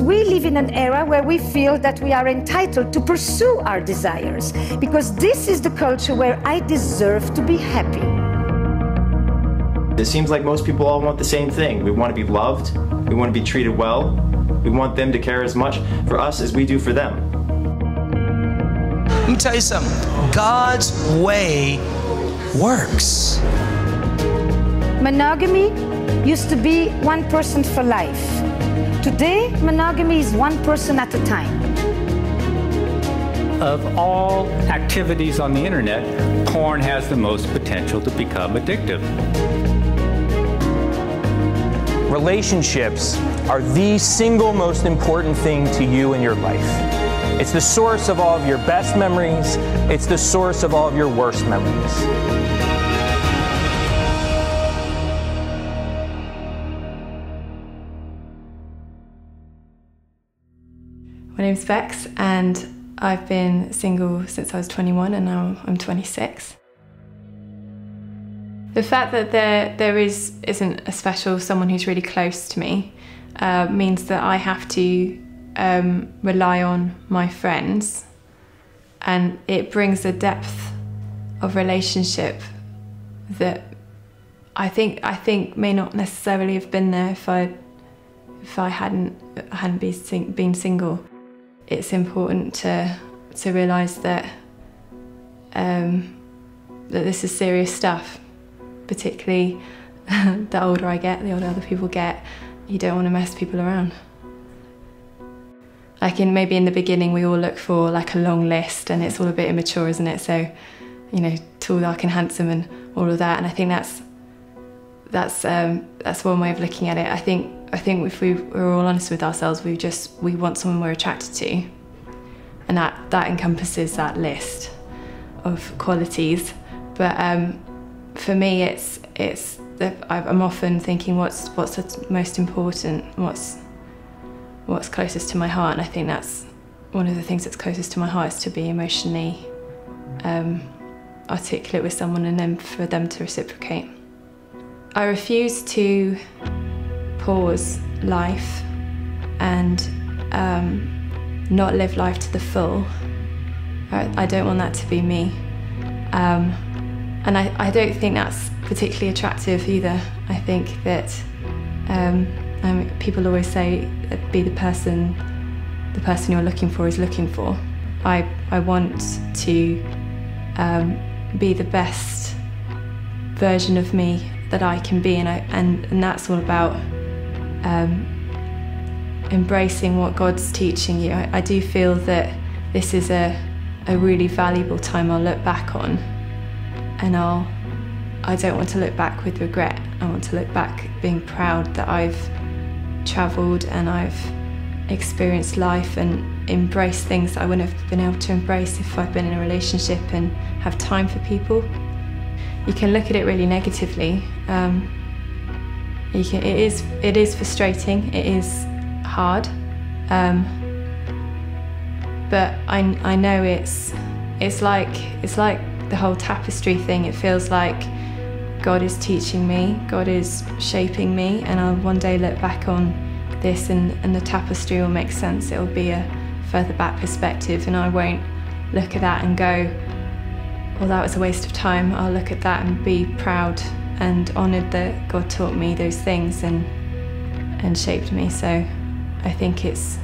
we live in an era where we feel that we are entitled to pursue our desires, because this is the culture where I deserve to be happy. It seems like most people all want the same thing. We want to be loved, we want to be treated well, we want them to care as much for us as we do for them. Let me tell you something, God's way works. Monogamy used to be one person for life. Today, monogamy is one person at a time. Of all activities on the internet, porn has the most potential to become addictive. Relationships are the single most important thing to you in your life. It's the source of all of your best memories. It's the source of all of your worst memories. My name's Bex, and I've been single since I was 21, and now I'm 26. The fact that there isn't a special someone who's really close to me means that I have to rely on my friends, and it brings a depth of relationship that I think may not necessarily have been there if I hadn't been single. It's important to realise that that this is serious stuff, particularly the older I get, the older other people get. You don't want to mess people around. Like maybe in the beginning we all look for like a long list, and it's all a bit immature, isn't it? So, you know, tall, dark and handsome and all of that, and I think that's one way of looking at it. I think if we're all honest with ourselves, we want someone we're attracted to, and that encompasses that list of qualities. But for me, I'm often thinking what's the most important, what's closest to my heart, and I think that's one of the things that's closest to my heart, is to be emotionally articulate with someone, and then for them to reciprocate. I refuse to pause life and not live life to the full. I don't want that to be me. And I don't think that's particularly attractive either. I think that people always say that be the person you're looking for is looking for. I want to be the best version of me that I can be, and that's all about embracing what God's teaching you. I do feel that this is a really valuable time I'll look back on, and I don't want to look back with regret. I want to look back being proud that I've travelled and I've experienced life and embraced things that I wouldn't have been able to embrace if I've been in a relationship and have time for people. You can look at it really negatively. It is frustrating, it is hard, but I know it's like the whole tapestry thing. It feels like God is teaching me, God is shaping me, and I'll one day look back on this and the tapestry will make sense. It'll be a further back perspective, and I won't look at that and go, well, that was a waste of time. I'll look at that and be proud and honoured that God taught me those things and shaped me. So I think it's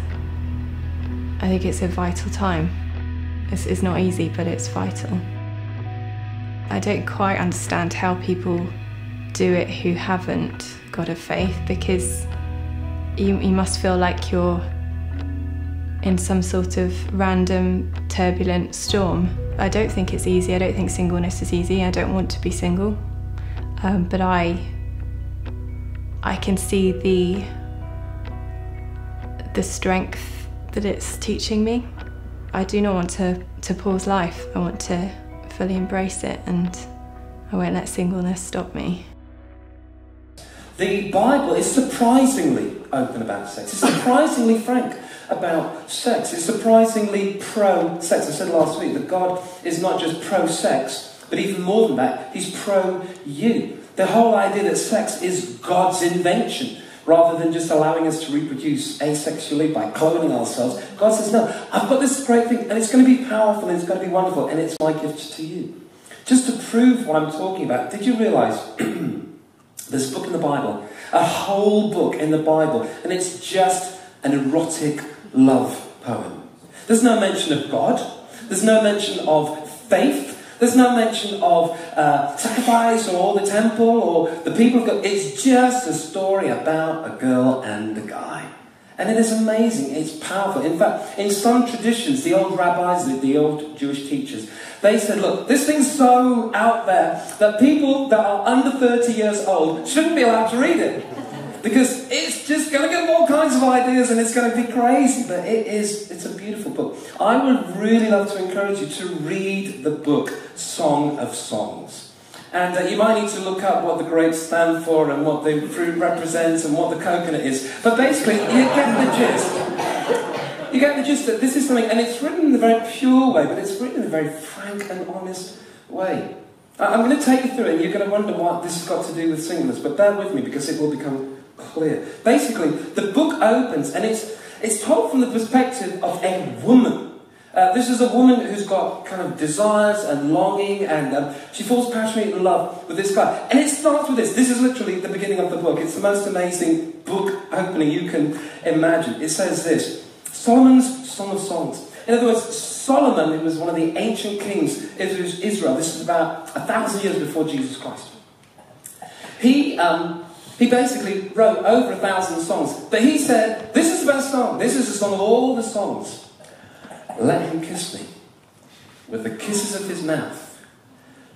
a vital time. It's not easy, but it's vital. I don't quite understand how people do it who haven't got a faith, because you must feel like you're in some sort of random turbulent storm. I don't think it's easy. I don't think singleness is easy. I don't want to be single, but I can see the strength that it's teaching me. I do not want to pause life. I want to fully embrace it, and I won't let singleness stop me. The Bible is surprisingly open about sex. It's surprisingly frank about sex. It's surprisingly pro-sex. I said last week that God is not just pro-sex, but even more than that, he's pro-you. The whole idea that sex is God's invention. rather than just allowing us to reproduce asexually by cloning ourselves. God says, no, I've got this great thing, and it's going to be powerful, and it's going to be wonderful, and it's my gift to you. Just to prove what I'm talking about, did you realise there's a book in the Bible, a whole book in the Bible, and it's just an erotic love poem. There's no mention of God. There's no mention of faith. There's no mention of sacrifice or the temple or the people of God. It's just a story about a girl and a guy. And it is amazing. It's powerful. In fact, in some traditions, the old rabbis, the old Jewish teachers, they said, look, this thing's so out there that people that are under 30 years old shouldn't be allowed to read it. Because it's just going to get all kinds of ideas and it's going to be crazy. But it's a beautiful book. I would really love to encourage you to read the book Song of Songs. And you might need to look up what the grapes stand for and what the fruit represents and what the coconut is. But basically, you get the gist. You get the gist that this is something, and it's written in a very pure way, but it's written in a very frank and honest way. I'm going to take you through it, and you're going to wonder what this has got to do with singleness, but bear with me because it will become clear. Basically, the book opens, and it's told from the perspective of a woman. This is a woman who's got kind of desires and longing, and she falls passionately in love with this guy. And it starts with this. This is literally the beginning of the book. It's the most amazing book opening you can imagine. It says this: Solomon's Song of Songs. In other words, Solomon, who was one of the ancient kings of Israel, this is about 1,000 years before Jesus Christ. He basically wrote over 1,000 songs. But he said, this is the best song. This is the song of all the songs. Let him kiss me with the kisses of his mouth,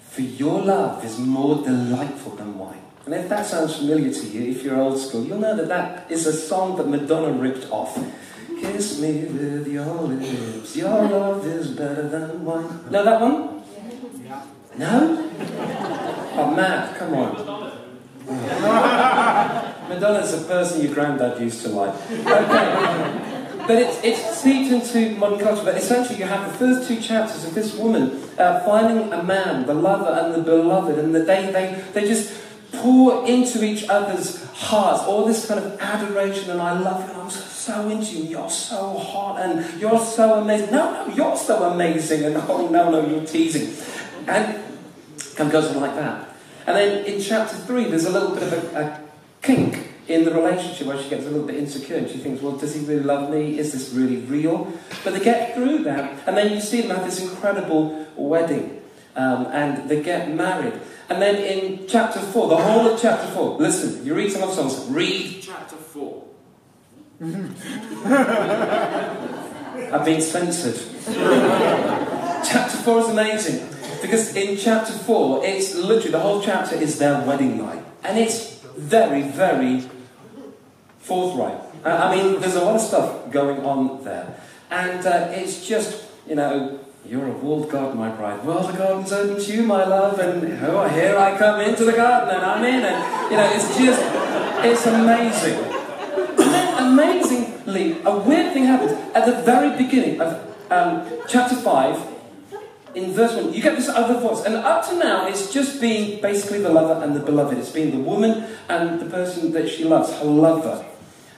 for your love is more delightful than wine. And if that sounds familiar to you, if you're old school, you'll know that that is a song that Madonna ripped off. Kiss me with your lips, your love is better than wine. Know that one? Yeah. No? Oh, Matt, come on. Madonna's a person your granddad used to like. Okay. But it's seeped into modern culture. But essentially you have the first two chapters of this woman finding a man, the lover and the beloved, and that they just pour into each other's hearts all this kind of adoration, and I love you, and I'm so into you, you're so hot, and you're so amazing. No, you're so amazing, and oh no, you're teasing. And it goes on like that. And then in chapter 3, there's a little bit of a kink in the relationship where she gets a little bit insecure and she thinks, well, does he really love me? Is this really real? But they get through that, and then you see them have this incredible wedding, and they get married. And then in chapter 4, the whole of chapter 4, listen, you read Song of Songs, read chapter 4. I've been censored. Chapter 4 is amazing, because in chapter 4, it's literally, the whole chapter is their wedding night. And it's very, very forthright. I mean, there's a lot of stuff going on there. And it's just, you know, you're a walled garden, my bride. Well, the garden's open to you, my love, and oh, here I come into the garden, and I'm in, and, you know, it's amazing. And then, amazingly, a weird thing happens. At the very beginning of chapter 5, in verse 1, you get this other voice. And up to now, it's just been basically the lover and the beloved. It's been the woman and the person that she loves, her lover.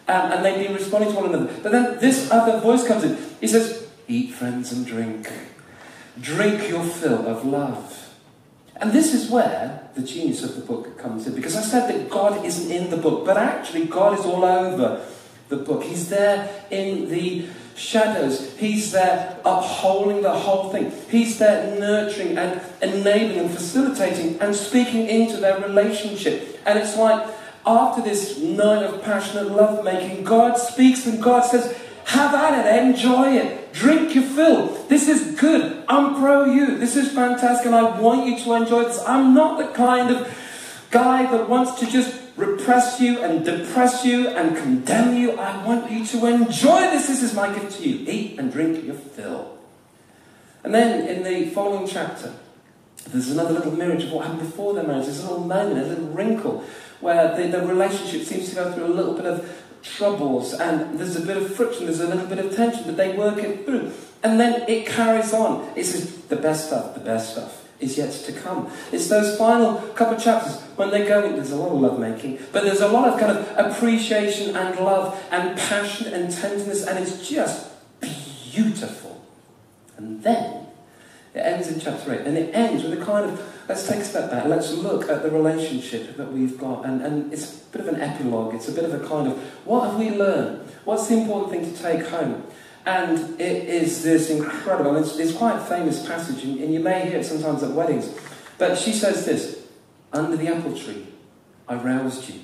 And they've been responding to one another. But then this other voice comes in. He says, eat, friends, and drink. Drink your fill of love. And this is where the genius of the book comes in. Because I said that God isn't in the book, but actually God is all over the book. He's there in the shadows. He's there upholding the whole thing. He's there nurturing and enabling and facilitating and speaking into their relationship. And it's like after this night of passionate lovemaking, God speaks and God says, have at it, enjoy it, drink your fill. This is good. I'm pro you. This is fantastic and I want you to enjoy this. I'm not the kind of guy that wants to just repress you and depress you and condemn you. I want you to enjoy this. This is my gift to you. Eat and drink your fill. And then in the following chapter, there's another little mirror of what happened before their marriage. There's a little moment, a little wrinkle, where the relationship seems to go through a little bit of troubles, and there's a bit of friction, there's a little bit of tension, but they work it through. And then it carries on. It says, the best stuff, the best stuff. is yet to come. It's those final couple of chapters when they go in, there's a lot of love making, but there's a lot of kind of appreciation and love and passion and tenderness, and it's just beautiful. And then it ends in chapter 8, and it ends with a kind of, let's take a step back, let's look at the relationship that we've got, and it's a bit of an epilogue, it's a bit of a kind of, what have we learned? What's the important thing to take home? And it is this incredible, it's quite a famous passage, and you may hear it sometimes at weddings, but she says this, under the apple tree, I roused you.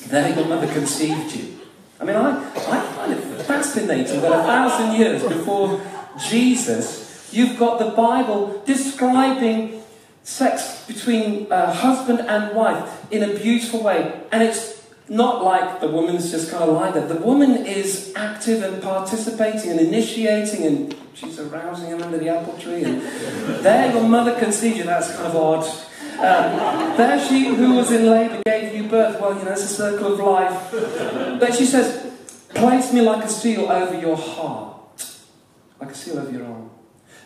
There your mother conceived you. I mean, I find it fascinating that 1,000 years before Jesus, you've got the Bible describing sex between husband and wife in a beautiful way, and it's not like the woman's just kind of like that. The woman is active and participating and initiating, and she's arousing him under the apple tree. And there your mother conceived you. That's kind of odd. There she who was in labour gave you birth. Well, you know, it's a circle of life. But she says, place me like a seal over your heart. Like a seal over your arm.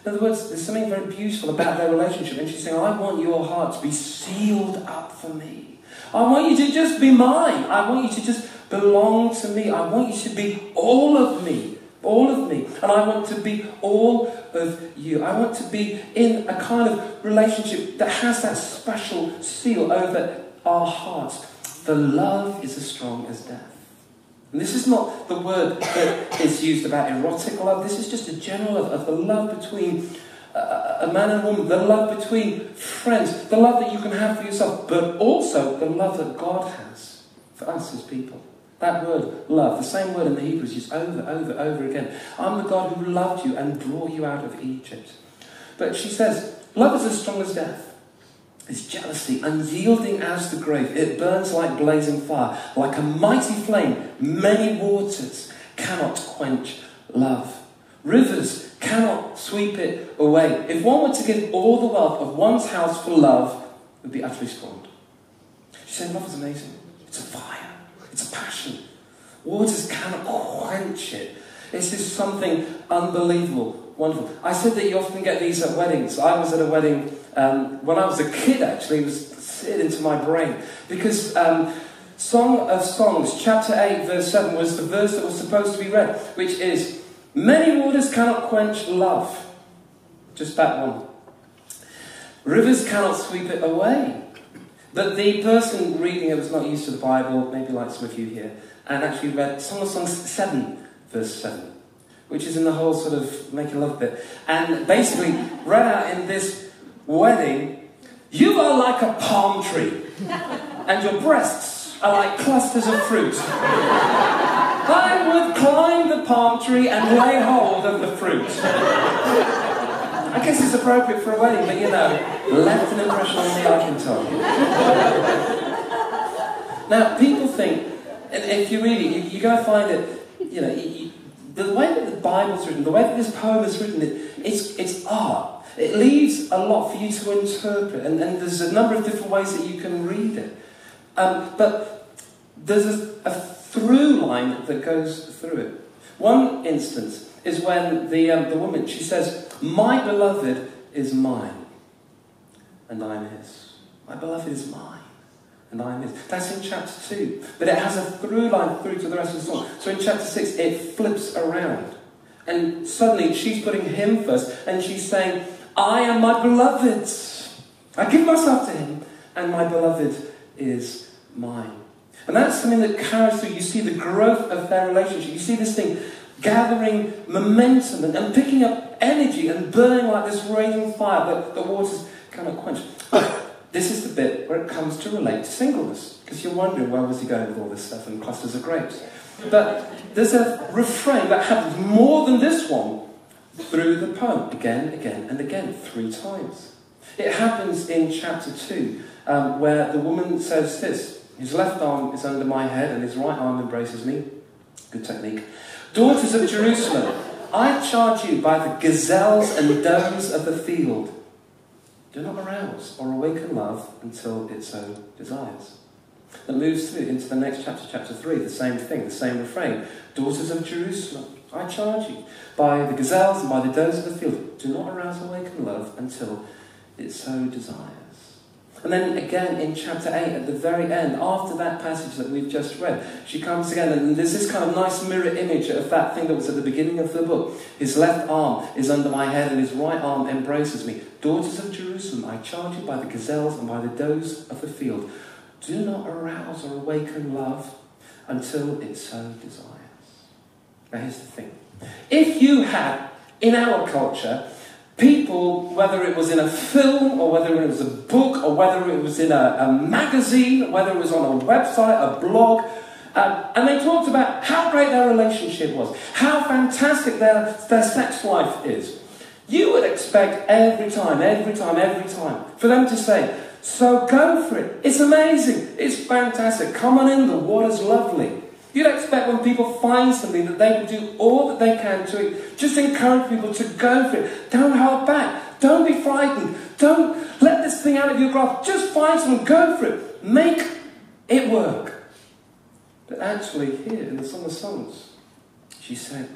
In other words, there's something very beautiful about their relationship. And she's saying, I want your heart to be sealed up for me. I want you to just be mine. I want you to just belong to me. I want you to be all of me. All of me. And I want to be all of you. I want to be in a kind of relationship that has that special seal over our hearts. The love is as strong as death. And this is not the word that is used about erotic love. This is just a general love of the love between a man and a woman, the love between friends, the love that you can have for yourself, but also the love that God has for us as people. That word, love, the same word in the Hebrew is used over again. I'm the God who loved you and brought you out of Egypt. But she says, love is as strong as death. It's jealousy, unyielding as the grave. It burns like blazing fire, like a mighty flame. Many waters cannot quench love. Rivers cannot sweep it away. If one were to give all the wealth of one's house for love, it would be utterly scorned. She's saying love is amazing. It's a fire. It's a passion. Waters cannot quench it. It's just something unbelievable, wonderful. I said that you often get these at weddings. I was at a wedding when I was a kid, actually. It was seared into my brain. Because Song of Songs, chapter 8, verse 7, was the verse that was supposed to be read, which is, many waters cannot quench love. Just that one. Rivers cannot sweep it away. But the person reading it was not used to the Bible, maybe like some of you here, and actually read Song of Songs 7, verse 7, which is in the whole sort of making love bit. And basically read out in this wedding, you are like a palm tree, and your breasts are like clusters of fruit. I would climb the palm tree and lay hold of the fruit. I guess it's appropriate for a wedding, but you know, left an impression on me, I can tell you. Now, people think, and if you really, you're going to find it, you know, the way that the Bible's written, the way that this poem is written, it's art. It leaves a lot for you to interpret, and there's a number of different ways that you can read it. But there's a through line that goes through it. One instance is when the woman, she says, my beloved is mine, and I am his. My beloved is mine, and I am his. That's in chapter 2. But it has a through line through to the rest of the song. So in chapter 6, it flips around. And suddenly she's putting him first, and she's saying, I am my beloved's. I give myself to him, and my beloved is mine. And that's something that carries through. You see the growth of their relationship. You see this thing gathering momentum and picking up energy and burning like this raging fire that the waters cannot quench. This is the bit where it comes to relate to singleness. Because you're wondering, where was he going with all this stuff and clusters of grapes? But there's a refrain that happens more than this one through the poem, again, and again, 3 times. It happens in chapter 2, where the woman says this, his left arm is under my head and his right arm embraces me. Good technique. Daughters of Jerusalem, I charge you by the gazelles and does of the field. Do not arouse or awaken love until it so desires. That moves through into the next chapter, chapter 3, the same thing, the same refrain. Daughters of Jerusalem, I charge you by the gazelles and by the does of the field. Do not arouse or awaken love until it so desires. And then again in chapter 8, at the very end, after that passage that we've just read, she comes again and there's this kind of nice mirror image of that thing that was at the beginning of the book. His left arm is under my head and his right arm embraces me. Daughters of Jerusalem, I charge you by the gazelles and by the does of the field. Do not arouse or awaken love until it so desires. Now here's the thing. If you had, in our culture, people, whether it was in a film, or whether it was a book, or whether it was in a magazine, whether it was on a website, a blog, and they talked about how great their relationship was, how fantastic their sex life is, you would expect every time, for them to say, so go for it, it's amazing, it's fantastic, come on in, the water's lovely. You'd expect when people find something that they will do all that they can to just encourage people to go for it. Don't hold back. Don't be frightened. Don't let this thing out of your grasp. Just find something, go for it. Make it work. But actually here in the Song of Songs, she said,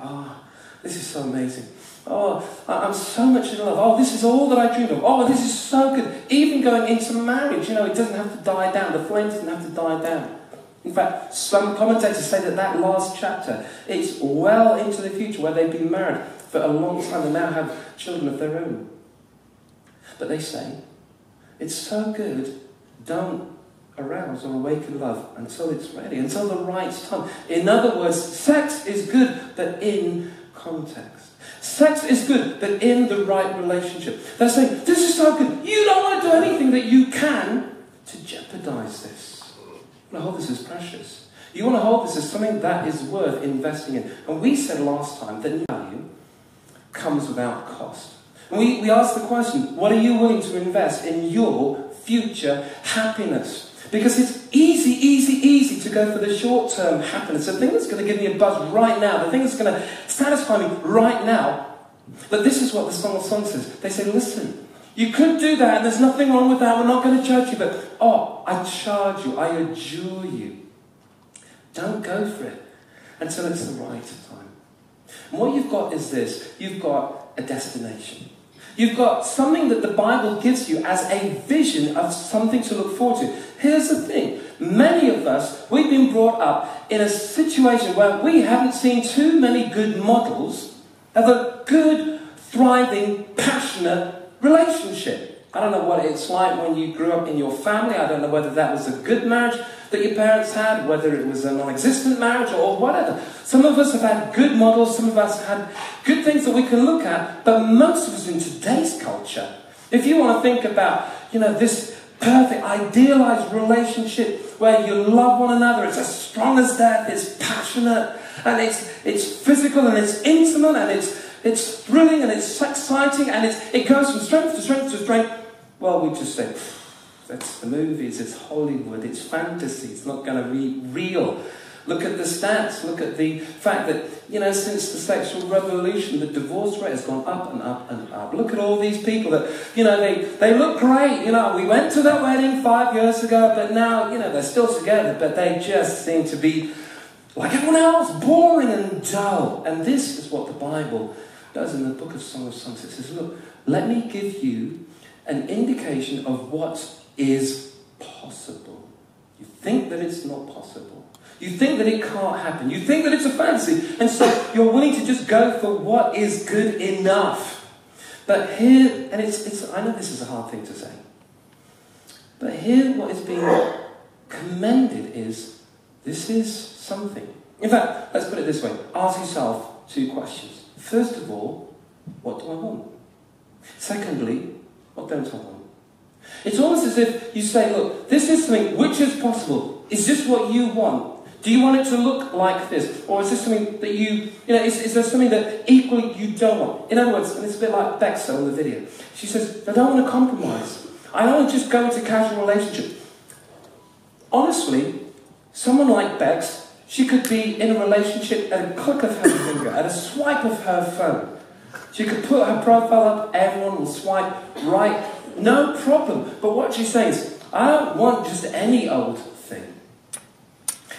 this is so amazing. Oh, I'm so much in love. Oh, this is all that I dreamed of. Oh, this is so good. Even going into marriage, it doesn't have to die down. The flame doesn't have to die down. In fact, some commentators say that last chapter, it's well into the future where they've been married for a long time and now have children of their own. But they say, it's so good, don't arouse or awaken love until it's ready, until the right time. In other words, sex is good, but in context. Sex is good, but in the right relationship. They're saying, this is so good, you don't want to do anything that you can to jeopardize this. You want to hold this as precious. You want to hold this as something that is worth investing in. And we said last time that value comes without cost. And we asked the question, what are you willing to invest in your future happiness? Because it's easy to go for the short-term happiness, the thing that's going to give me a buzz right now, the thing that's going to satisfy me right now. But this is what the Song of Songs says. They say, listen, you could do that, and there's nothing wrong with that, we're not going to judge you, but, I charge you, I adjure you. Don't go for it until it's the right time. And what you've got is this, you've got a destination. You've got something that the Bible gives you as a vision of something to look forward to. Here's the thing, many of us, we've been brought up in a situation where we haven't seen too many good models of a good, thriving, passionate relationship. I don't know what it's like when you grew up in your family. I don't know whether that was a good marriage that your parents had, whether it was a non-existent marriage or whatever. Some of us have had good models, some of us had good things that we can look at, but most of us in today's culture, if you want to think about, this perfect, idealised relationship where you love one another, it's as strong as death, it's passionate, and it's physical, and it's intimate, and it's thrilling, and it's exciting, and it goes from strength to strength to strength. Well, we just say, that's the movies, it's Hollywood, it's fantasy, it's not going to be real. Look at the stats, look at the fact that, since the sexual revolution, the divorce rate has gone up and up and up. Look at all these people that, they look great. We went to their wedding 5 years ago, but now, they're still together, but they just seem to be like everyone else, boring and dull. And this is what the Bible does in the book of Song of Songs. It says, look, let me give you an indication of what is possible. You think that it's not possible. You think that it can't happen. You think that it's a fantasy. And so you're willing to just go for what is good enough. But here, and it's I know this is a hard thing to say, but here what is being commended is, this is something. In fact, let's put it this way. Ask yourself 2 questions. First of all, what do I want? Secondly, what don't I want? It's almost as if you say, look, this is something which is possible. Is this what you want? Do you want it to look like this? Or is this something that is there something that equally you don't want? In other words, and it's a bit like Bexa on the video. She says, I don't want to compromise. I don't want to just go into a casual relationship. Honestly, someone like Bex, she could be in a relationship at a click of her finger, at a swipe of her phone. She could put her profile up, everyone will swipe right, no problem. But what she's saying is, I don't want just any old thing.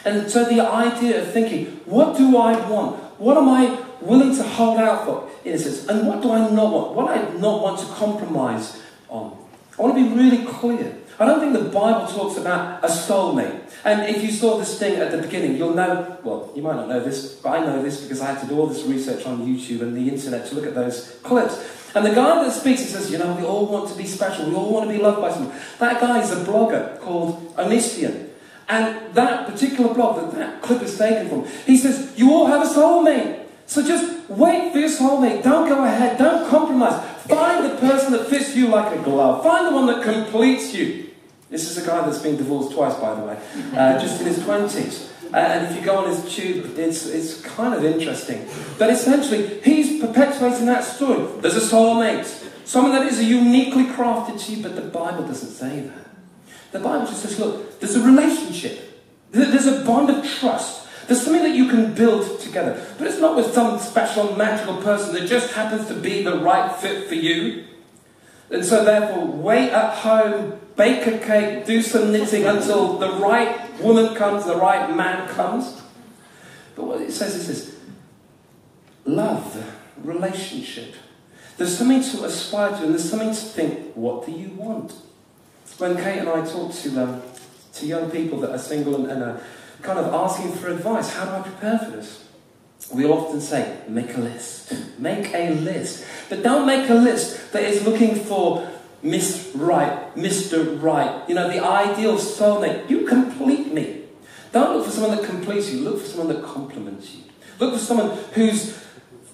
And so the idea of thinking, what do I want? What am I willing to hold out for innocence? And what do I not want? What do I not want to compromise on? I want to be really clear. I don't think the Bible talks about a soulmate. And if you saw this thing at the beginning, you'll know, well, you might not know this, but I know this because I had to do all this research on YouTube and the internet to look at those clips. And the guy that speaks, he says, you know, we all want to be special. We all want to be loved by someone. That guy is a blogger called Onistian. And that particular blog that clip is taken from, he says, you all have a soulmate. So just wait for your soulmate. Don't go ahead. Don't compromise. Find the person that fits you like a glove. Find the one that completes you. This is a guy that's been divorced twice, by the way, just in his 20s. And if you go on his tube, it's kind of interesting. But essentially, he's perpetuating that story. There's a soulmate. Someone that is uniquely crafted to you, but the Bible doesn't say that. The Bible just says, look, there's a relationship. There's a bond of trust. There's something that you can build together. But it's not with some special magical person that just happens to be the right fit for you. And so therefore, wait at home, bake a cake, do some knitting until the right woman comes, the right man comes. But what it says is this: love, relationship. There's something to aspire to, and there's something to think, what do you want? When Kate and I talk to young people that are single and are kind of asking for advice, how do I prepare for this? We'll often say, make a list. Make a list. But don't make a list that is looking for Miss Right, Mr. Right. You know, the ideal soulmate. You complete me. Don't look for someone that completes you. Look for someone that complements you. Look for someone whose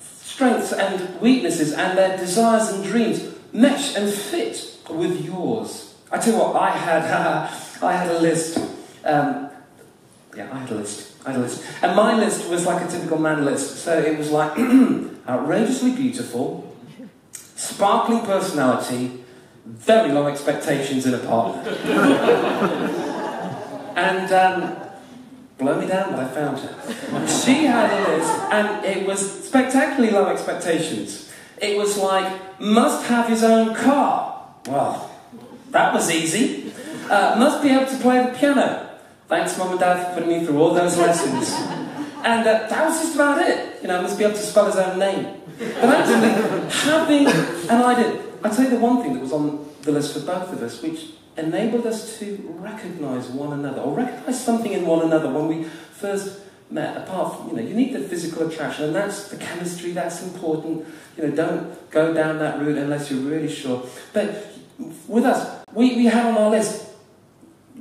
strengths and weaknesses and their desires and dreams mesh and fit with yours. I tell you what, I had a list. I had a list. And my list was like a typical man list. So it was like, outrageously beautiful, sparkling personality, very low expectations in a partner. And blow me down, but I found her. She had a list, and it was spectacularly low expectations. It was like, must have his own car. Well, that was easy. Must be able to play the piano. Thanks, Mum and Dad, for putting me through all those lessons. And that was just about it. You know, must be able to spell his own name. But actually, having an idea. I'll tell you the one thing that was on the list for both of us, which enabled us to recognise one another, or recognise something in one another when we first met, apart from, you need the physical attraction, and that's the chemistry, that's important. Don't go down that route unless you're really sure. But with us, we had on our list,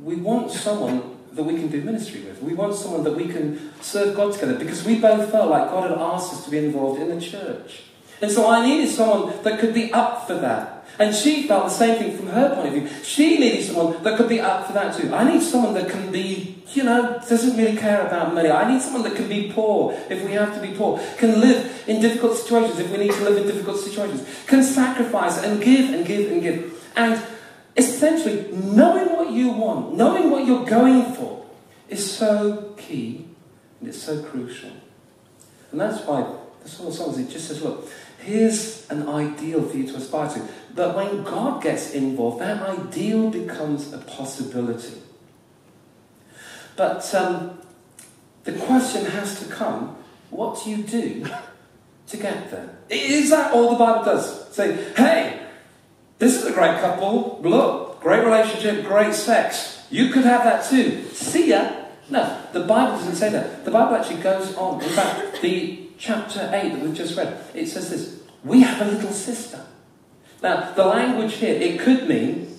we want someone that we can do ministry with. We want someone that we can serve God together, because we both felt like God had asked us to be involved in the church. And so I needed someone that could be up for that. And she felt the same thing from her point of view. She needed someone that could be up for that too. I need someone that can be, doesn't really care about money. I need someone that can be poor if we have to be poor. Can live in difficult situations if we need to live in difficult situations. Can sacrifice and give and give and give. And essentially, knowing what you want, knowing what you're going for, is so key and it's so crucial. And that's why the Song of Songs, it just says, look, here's an ideal for you to aspire to. But when God gets involved, that ideal becomes a possibility. But the question has to come, what do you do to get there? Is that all the Bible does? Say, hey, this is a great couple. Look, great relationship, great sex. You could have that too. See ya. No, the Bible doesn't say that. The Bible actually goes on. In fact, the chapter 8 that we've just read, it says this: we have a little sister. Now, the language here, it could mean,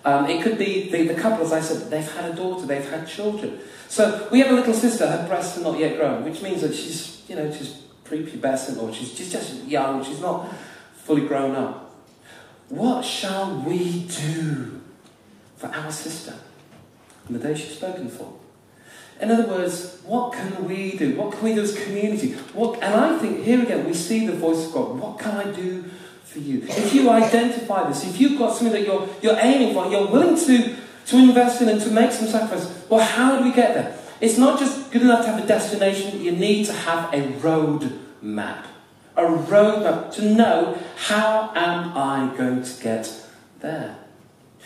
it could be the couple, as I said, they've had a daughter, they've had children. So we have a little sister, her breasts are not yet grown, which means that she's, she's prepubescent, or she's just young, she's not fully grown up. What shall we do for our sister on the day she's spoken for? In other words, what can we do? What can we do as a community? And I think here again we see the voice of God. What can I do for you? If you identify this, if you've got something that you're aiming for, you're willing to invest in and to make some sacrifice, well, how do we get there? It's not just good enough to have a destination. You need to have a road map. A roadmap to know, how am I going to get there?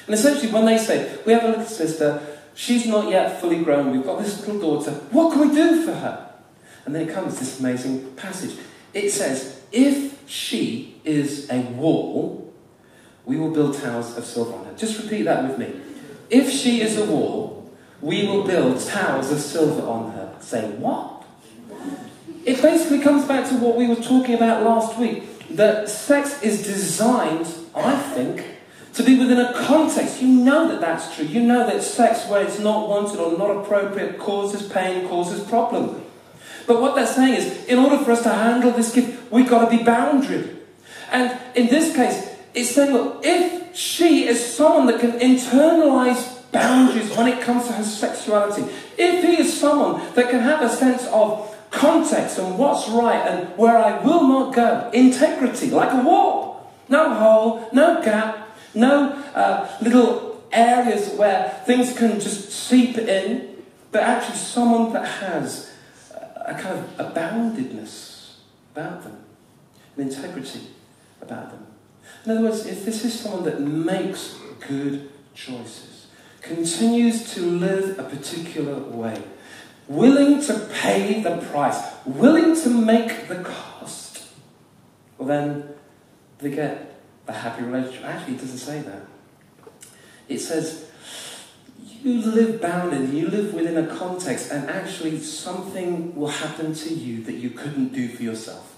And essentially when they say, we have a little sister, she's not yet fully grown, we've got this little daughter, what can we do for her? And then it comes this amazing passage. It says, if she is a wall, we will build towers of silver on her. Just repeat that with me. If she is a wall, we will build towers of silver on her. Say, what? It basically comes back to what we were talking about last week. That sex is designed, I think, to be within a context. You know that that's true. You know that sex where it's not wanted or not appropriate causes pain, causes problem. But what they're saying is, in order for us to handle this gift, we've got to be boundaried. And in this case, it's saying, look, if she is someone that can internalize boundaries when it comes to her sexuality, if he is someone that can have a sense of context and what's right and where I will not go, integrity, like a wall, no hole, no gap, no little areas where things can just seep in, but actually someone that has a kind of a boundedness about them, an integrity about them. In other words, if this is someone that makes good choices, continues to live a particular way, willing to pay the price, willing to make the cost, well then they get a happy relationship. Actually, it doesn't say that. It says you live bounded, you live within a context, and actually something will happen to you that you couldn't do for yourself.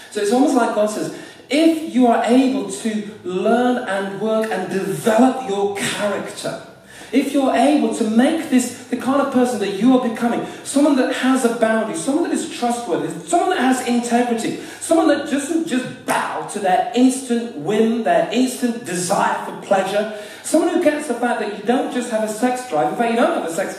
So it's almost like God says, if you are able to learn and work and develop your character, if you're able to make this the kind of person that you are becoming, someone that has a boundary, someone that is trustworthy, someone that has integrity, someone that doesn't just bow to their instant whim, their instant desire for pleasure, someone who gets the fact that you don't just have a sex drive, in fact you don't have a sex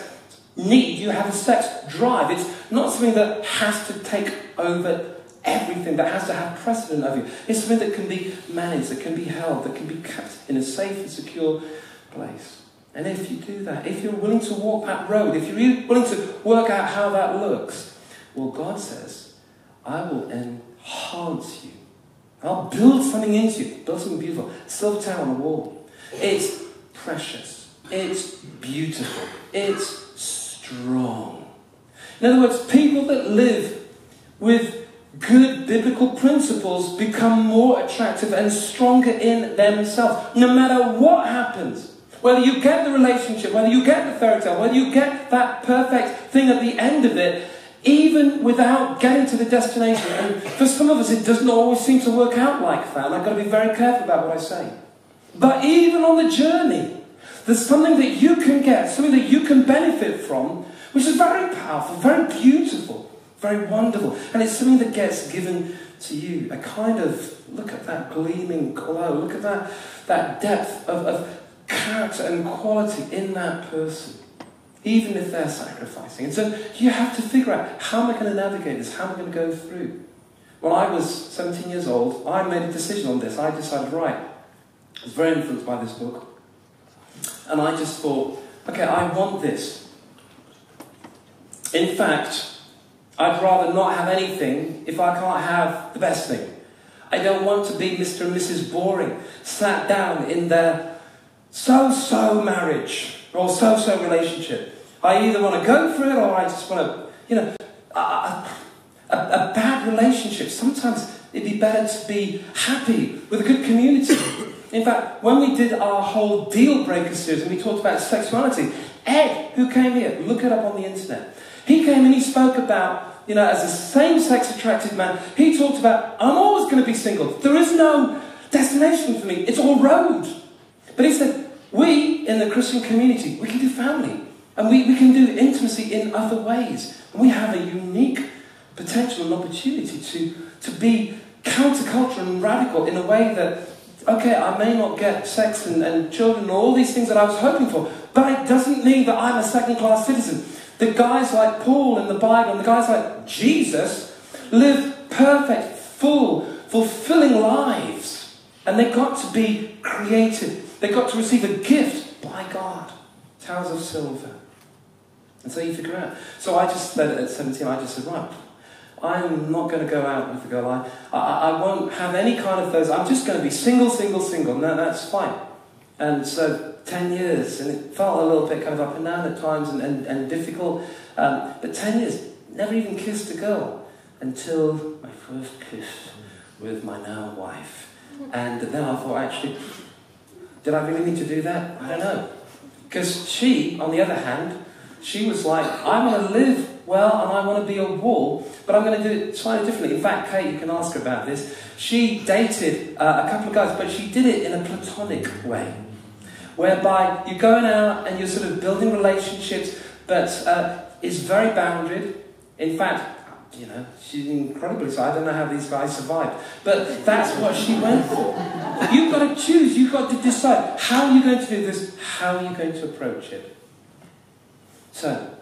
need, you have a sex drive. It's not something that has to take over everything, that has to have precedent over you. It's something that can be managed, that can be held, that can be kept in a safe and secure place. And if you do that, if you're willing to walk that road, if you're willing to work out how that looks, well, God says, I will enhance you. I'll build something into you. Build something beautiful. Silver tower on the wall. It's precious. It's beautiful. It's strong. In other words, people that live with good biblical principles become more attractive and stronger in themselves, no matter what happens. Whether you get the relationship, whether you get the fairy tale, whether you get that perfect thing at the end of it, even without getting to the destination. And for some of us, it doesn't always seem to work out like that. And I've got to be very careful about what I say. But even on the journey, there's something that you can get, something that you can benefit from, which is very powerful, very beautiful, very wonderful. And it's something that gets given to you. A kind of, look at that gleaming glow, look at that depth of character and quality in that person, even if they're sacrificing. And so you have to figure out, how am I going to navigate this? How am I going to go through? When I was 17 years old, I made a decision on this. I decided, right, I was very influenced by this book, and I just thought, okay, I want this. In fact, I'd rather not have anything if I can't have the best thing. I don't want to be Mr. and Mrs. Boring, sat down in their so-so marriage or so-so relationship. I either want to go for it or I just want to, a bad relationship. Sometimes it'd be better to be happy with a good community. In fact, when we did our whole Deal Breaker series and we talked about sexuality, Ed, who came here, look it up on the internet, he came and he spoke about, as a same-sex attracted man, he talked about, I'm always going to be single. There is no destination for me. It's all road. But he said, we, in the Christian community, we can do family. And we can do intimacy in other ways. And we have a unique potential and opportunity to be countercultural and radical in a way that, okay, I may not get sex and children and all these things that I was hoping for, but it doesn't mean that I'm a second-class citizen. The guys like Paul in the Bible and the guys like Jesus live perfect, full, fulfilling lives. And they got to be created. They got to receive a gift by God. Towers of silver. And so you figure out. So I just said at 17, I just said, right, I'm not going to go out with a girl. I won't have any kind of those. I'm just going to be single. No, that's fine. And so 10 years, and it felt a little bit kind of up and down at times and difficult. But 10 years, never even kissed a girl until my first kiss with my now wife. And then I thought, actually, did I really need to do that? I don't know. Because she, on the other hand, she was like, I want to live well and I want to be a wall, but I'm going to do it slightly differently. In fact, Kate, you can ask her about this. She dated a couple of guys, but she did it in a platonic way, whereby you're going out and you're sort of building relationships, but it's very boundaried. In fact, you know, she's incredibly so. I don't know how these guys survived, but that's what she went for. You've got to choose. You've got to decide how are you going to do this. How are you going to approach it? So,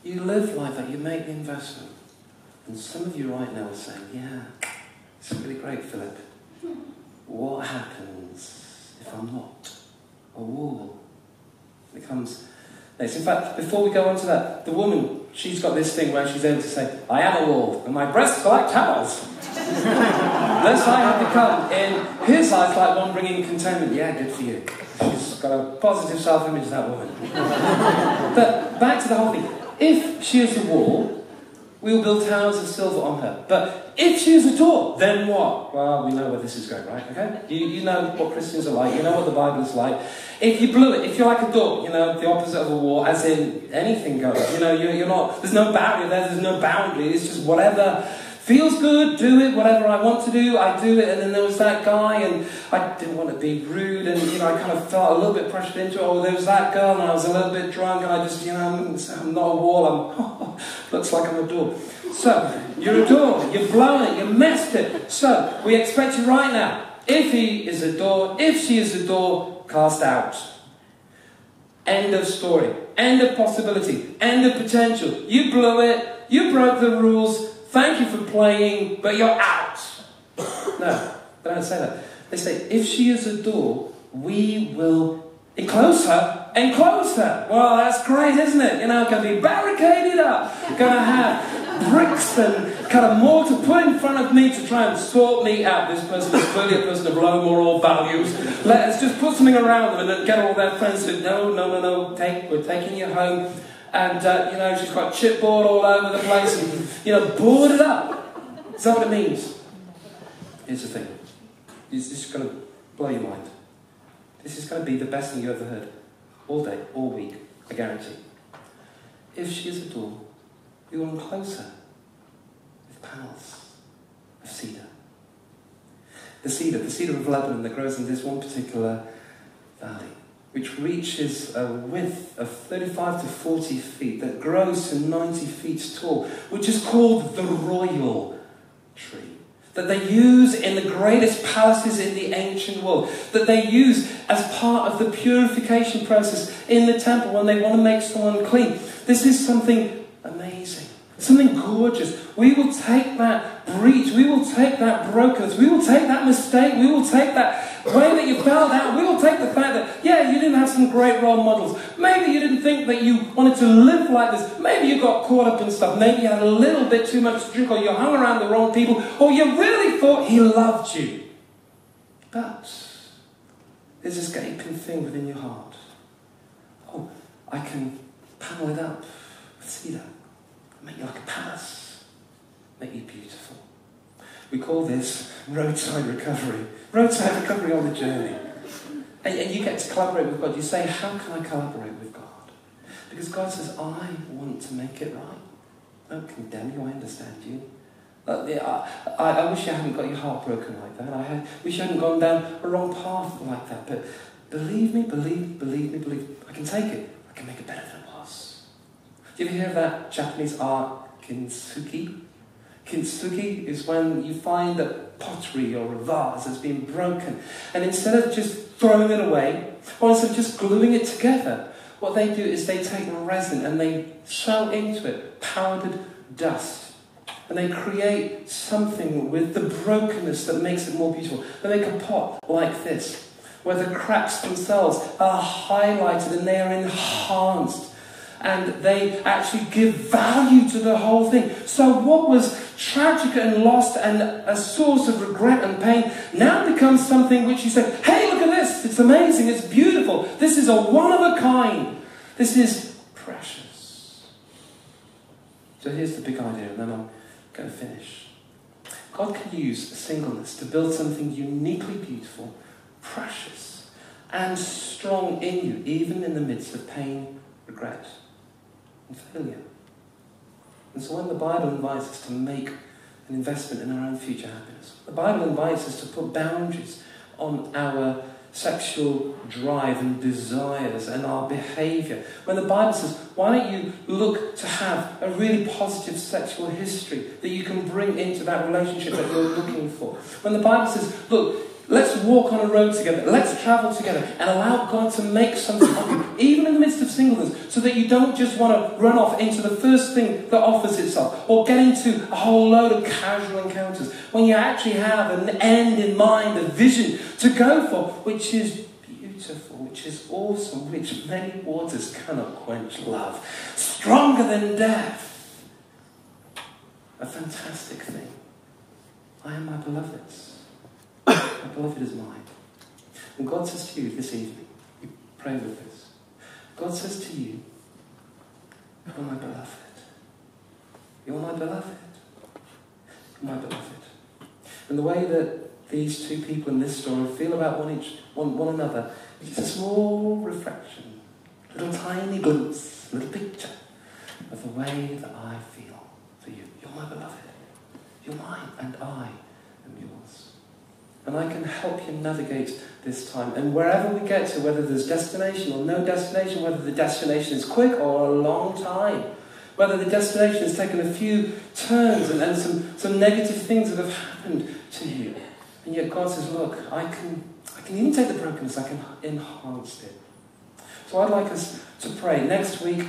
you live like that. You make the investment, and some of you right now are saying, "Yeah, it's really great, Philip. What happens if I'm not a wall?" It comes next. In fact, before we go on to that, the woman, she's got this thing where she's able to say, I am a wall, and my breasts are like towels. Thus I have become, in his eyes, like one bringing contentment. Yeah, good for you. She's got a positive self-image, that woman. But back to the whole thing. If she is a wall, we will build towers of silver on her. But if she is a door, then what? Well, we know where this is going, right? Okay? You know what Christians are like. You know what the Bible is like. If you blew it, if you're like a door, you know, the opposite of a wall, as in anything goes. You know, you're not, there's no barrier there, there's no boundary. It's just whatever feels good, do it, whatever I want to do, I do it. And then there was that guy, and I didn't want to be rude, and, you know, I kind of felt a little bit pressured into it. Oh, there was that girl, and I was a little bit drunk, and I just, you know, I'm not a wall, looks like I'm a door. So, you're a door, you've blown it, you've messed it. So, we expect you right now, if he is a door, if she is a door, cast out. End of story. End of possibility. End of potential. You blew it, you broke the rules, thank you for playing, but you're out. No, they don't say that. They say, if she is a door, we will enclose her. Enclose her. Well, that's great, isn't it? You know, going to be barricaded up. Going to have bricks and kind of mortar put in front of me to try and sort me out. This person is clearly a person of low moral values. Let's just put something around them and get all their friends to, no, we're taking you home. And, you know, she's got chipboard all over the place and, you know, boarded up. Is that what it means? Here's the thing. This is going to blow your mind. This is going to be the best thing you ever heard. All day, all week, I guarantee. If she is a door, we will enclose her with panels of cedar. The cedar of Lebanon that grows in this one particular valley, which reaches a width of 35 to 40 feet, that grows to 90 feet tall, which is called the royal tree, that they use in the greatest palaces in the ancient world, that they use as part of the purification process in the temple when they want to make someone clean. This is something amazing, something gorgeous. We will take that breach, we will take that brokenness, we will take that mistake, we will take that way that you fell down, we will take the fact that, yeah, you didn't have some great role models. Maybe you didn't think that you wanted to live like this. Maybe you got caught up in stuff. Maybe you had a little bit too much to drink, or you hung around the wrong people, or you really thought he loved you. But there's this gaping thing within your heart. Oh, I can panel it up with cedar, make you like a palace, make you beautiful. We call this roadside recovery. Roadside recovery on the journey. And you get to collaborate with God. You say, how can I collaborate with God? Because God says, I want to make it right. I don't condemn you, I understand you. I wish you hadn't got your heart broken like that. I wish you hadn't gone down a wrong path like that. But believe me, I can take it. I can make it better than it was. Do you ever hear of that Japanese art, kintsugi? Kintsugi is when you find that pottery or a vase has been broken, and instead of just throwing it away, or instead of just gluing it together, what they do is they take resin and they sew into it powdered dust, and they create something with the brokenness that makes it more beautiful. They make a pot like this, where the cracks themselves are highlighted and they are enhanced. And they actually give value to the whole thing. So what was tragic and lost and a source of regret and pain now becomes something which you say, hey, look at this. It's amazing. It's beautiful. This is a one of a kind. This is precious. So here's the big idea, and then I'm going to finish. God can use singleness to build something uniquely beautiful, precious, and strong in you, even in the midst of pain, regret, and failure. And so when the Bible invites us to make an investment in our own future happiness, the Bible invites us to put boundaries on our sexual drive and desires and our behaviour. When the Bible says, why don't you look to have a really positive sexual history that you can bring into that relationship that you're looking for. When the Bible says, look, let's walk on a road together, let's travel together and allow God to make something of you, even in the midst of singleness, so that you don't just want to run off into the first thing that offers itself or get into a whole load of casual encounters, when you actually have an end in mind, a vision to go for, which is beautiful, which is awesome, which many waters cannot quench love, stronger than death. A fantastic thing. I am my beloved's. My beloved is mine. And God says to you this evening, you pray with this. God says to you, you're my beloved. You're my beloved. You're my beloved. And the way that these two people in this story feel about one another is just a small reflection, a little tiny glimpse, a little picture of the way that I feel for you. You're my beloved. You're mine, and I am yours. And I can help you navigate this time. And wherever we get to, whether there's destination or no destination, whether the destination is quick or a long time, whether the destination has taken a few turns and some negative things that have happened to you. And yet God says, look, I can even take the brokenness, I can enhance it. So I'd like us to pray. Next week,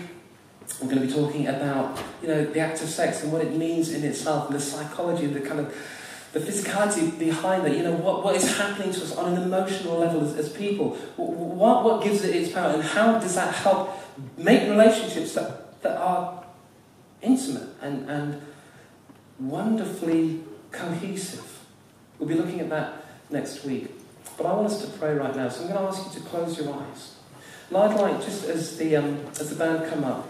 I'm going to be talking about, the act of sex and what it means in itself, and the psychology and the kind of the physicality behind that, what is happening to us on an emotional level as people. What gives it its power, and how does that help make relationships that are intimate and wonderfully cohesive. We'll be looking at that next week. But I want us to pray right now, so I'm going to ask you to close your eyes. And I'd like, just as the band come up,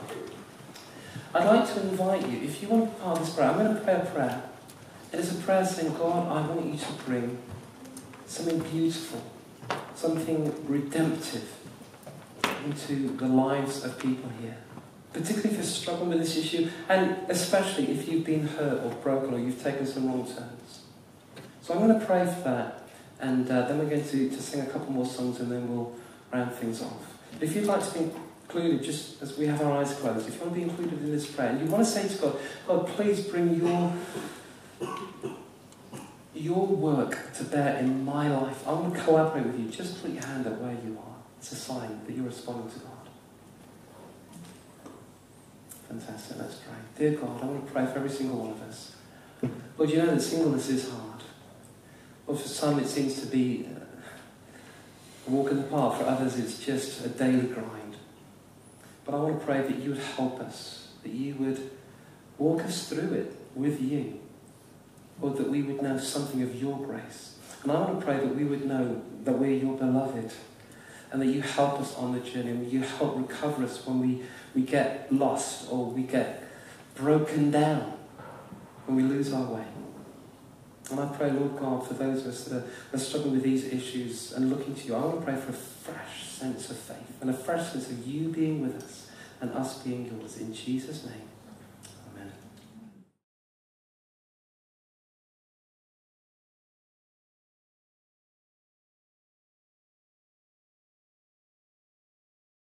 I'd like to invite you, if you want to be part of this prayer, I'm going to pray a prayer. It is a prayer saying, God, I want you to bring something beautiful, something redemptive into the lives of people here. Particularly if you're struggling with this issue, and especially if you've been hurt or broken or you've taken some wrong turns. So I'm going to pray for that, and then we're going to sing a couple more songs, and then we'll round things off. But if you'd like to be included, just as we have our eyes closed, if you want to be included in this prayer, and you want to say to God, God, please bring your work to bear in my life. I want to collaborate with you. Just put your hand up where you are. It's a sign that you're responding to God. Fantastic, let's pray. Dear God, I want to pray for every single one of us. Lord, you know that singleness is hard. Lord, for some it seems to be a walk in the park. For others it's just a daily grind. But I want to pray that you would help us, that you would walk us through it with you. Lord, that we would know something of your grace. And I want to pray that we would know that we're your beloved, and that you help us on the journey, and you help recover us when we get lost or we get broken down, when we lose our way. And I pray, Lord God, for those of us that are struggling with these issues and looking to you, I want to pray for a fresh sense of faith and a fresh sense of you being with us and us being yours. In Jesus' name.